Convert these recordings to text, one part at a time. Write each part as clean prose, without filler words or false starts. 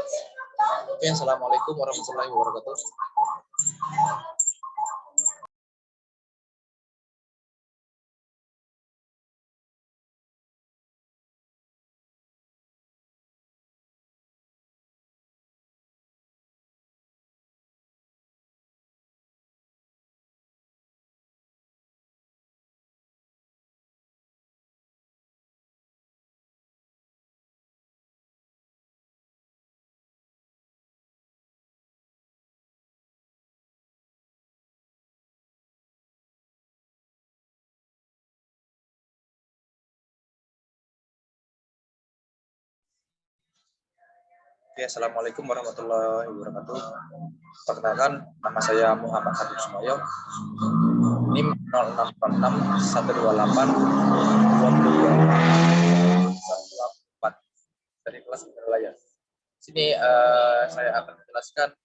Oke, assalamualaikum warahmatullahi wabarakatuh. Oke, assalamualaikum warahmatullahi wabarakatuh. Perkenalkan, nama saya Muhammad Habib Sumayo. NIM 0646 128 dari kelas penilaian. Sini saya akan menjelaskan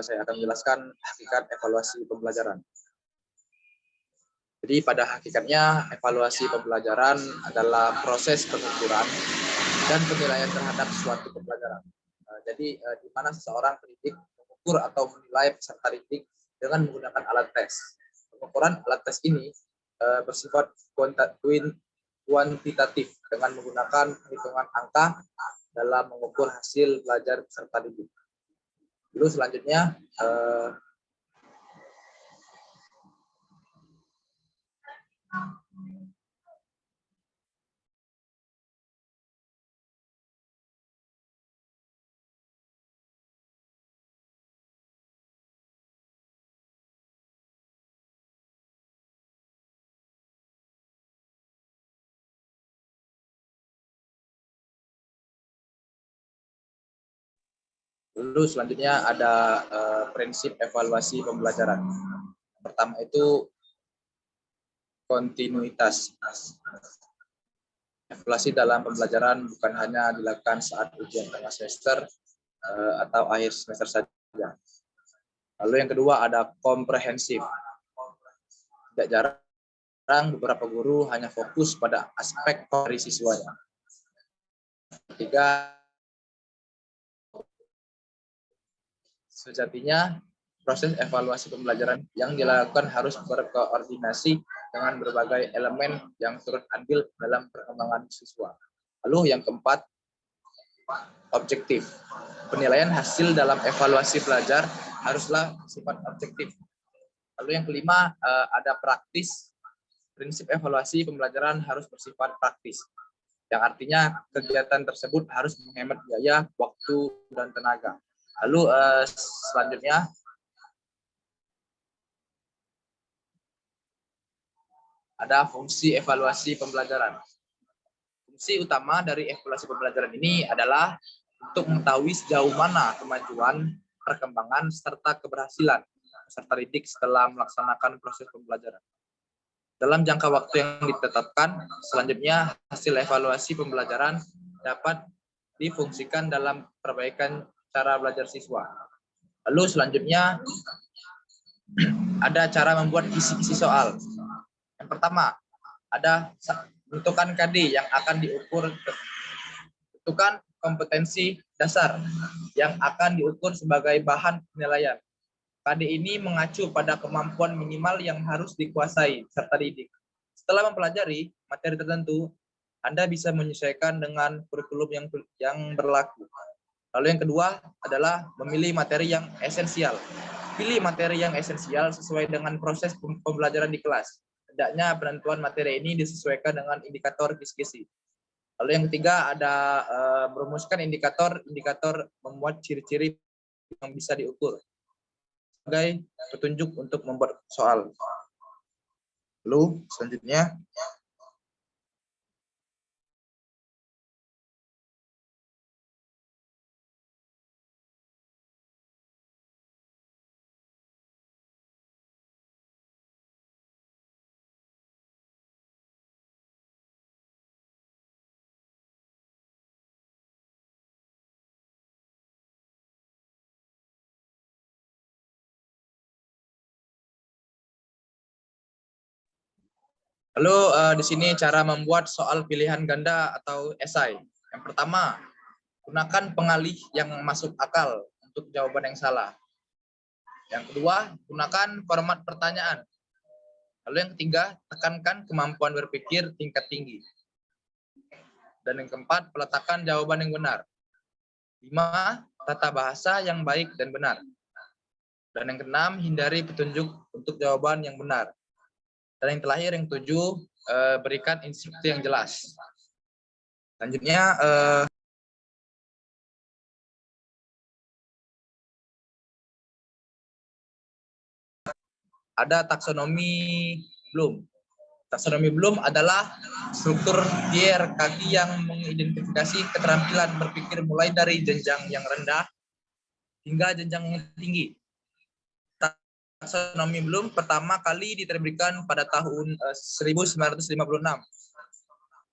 saya akan menjelaskan hakikat evaluasi pembelajaran. Jadi pada hakikatnya evaluasi pembelajaran adalah proses pengukuran dan penilaian terhadap suatu pembelajaran. Jadi di mana seseorang pendidik mengukur atau menilai peserta didik dengan menggunakan alat tes. Pengukuran alat tes ini bersifat kuantitatif dengan menggunakan perhitungan angka dalam mengukur hasil belajar peserta didik. Lalu selanjutnya ada prinsip evaluasi pembelajaran. Pertama itu kontinuitas. Evaluasi dalam pembelajaran bukan hanya dilakukan saat ujian tengah semester atau akhir semester saja. Lalu yang kedua ada komprehensif. Tidak jarang beberapa guru hanya fokus pada aspek dari siswanya. Ketiga, sejatinya proses evaluasi pembelajaran yang dilakukan harus berkoordinasi dengan berbagai elemen yang turut andil dalam perkembangan siswa. Lalu yang keempat, objektif. Penilaian hasil dalam evaluasi belajar haruslah sifat objektif. Lalu yang kelima, ada praktis. Prinsip evaluasi pembelajaran harus bersifat praktis, yang artinya kegiatan tersebut harus menghemat biaya, waktu, dan tenaga. Lalu selanjutnya ada fungsi evaluasi pembelajaran. Fungsi utama dari evaluasi pembelajaran ini adalah untuk mengetahui sejauh mana kemajuan, perkembangan, serta keberhasilan peserta didik setelah melaksanakan proses pembelajaran. Dalam jangka waktu yang ditetapkan, selanjutnya hasil evaluasi pembelajaran dapat difungsikan dalam perbaikan cara belajar siswa. Lalu selanjutnya ada cara membuat kisi-kisi soal. Yang pertama, ada bentukan KD yang akan diukur, bentukan kompetensi dasar yang akan diukur sebagai bahan penilaian. KD ini mengacu pada kemampuan minimal yang harus dikuasai peserta didik. Setelah mempelajari materi tertentu, Anda bisa menyesuaikan dengan kurikulum yang berlaku. Lalu yang kedua adalah memilih materi yang esensial. Pilih materi yang esensial sesuai dengan proses pembelajaran di kelas. Hendaknya penentuan materi ini disesuaikan dengan indikator kisi-kisi. Lalu yang ketiga ada merumuskan indikator memuat ciri-ciri yang bisa diukur sebagai petunjuk untuk membuat soal. Lalu selanjutnya Lalu di sini cara membuat soal pilihan ganda atau esai. Yang pertama, gunakan pengalih yang masuk akal untuk jawaban yang salah. Yang kedua, gunakan format pertanyaan. Lalu yang ketiga, tekankan kemampuan berpikir tingkat tinggi. Dan yang keempat, peletakan jawaban yang benar. 5, tata bahasa yang baik dan benar. Dan yang keenam, hindari petunjuk untuk jawaban yang benar. Dan yang terakhir, yang 7, berikan instruksi yang jelas. Selanjutnya, ada taksonomi Bloom. Taksonomi Bloom adalah struktur hierarki yang mengidentifikasi keterampilan berpikir mulai dari jenjang yang rendah hingga jenjang yang tinggi. Taksonomi Bloom pertama kali diterbitkan pada tahun 1956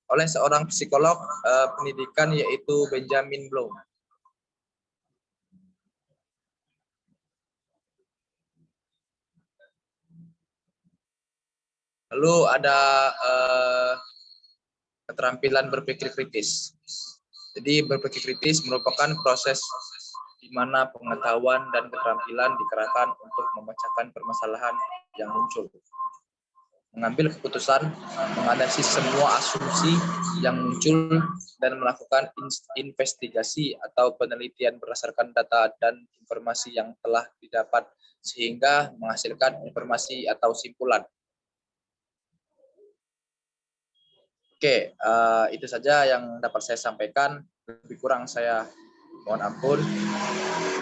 oleh seorang psikolog pendidikan yaitu Benjamin Bloom. Lalu ada keterampilan berpikir kritis. Jadi berpikir kritis merupakan proses di mana pengetahuan dan keterampilan dikerahkan untuk memecahkan permasalahan yang muncul. Mengambil keputusan, menganalisis semua asumsi yang muncul, dan melakukan investigasi atau penelitian berdasarkan data dan informasi yang telah didapat sehingga menghasilkan informasi atau simpulan. Oke, itu saja yang dapat saya sampaikan. Lebih kurang saya mohon ampun.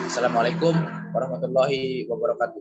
Assalamualaikum warahmatullahi wabarakatuh.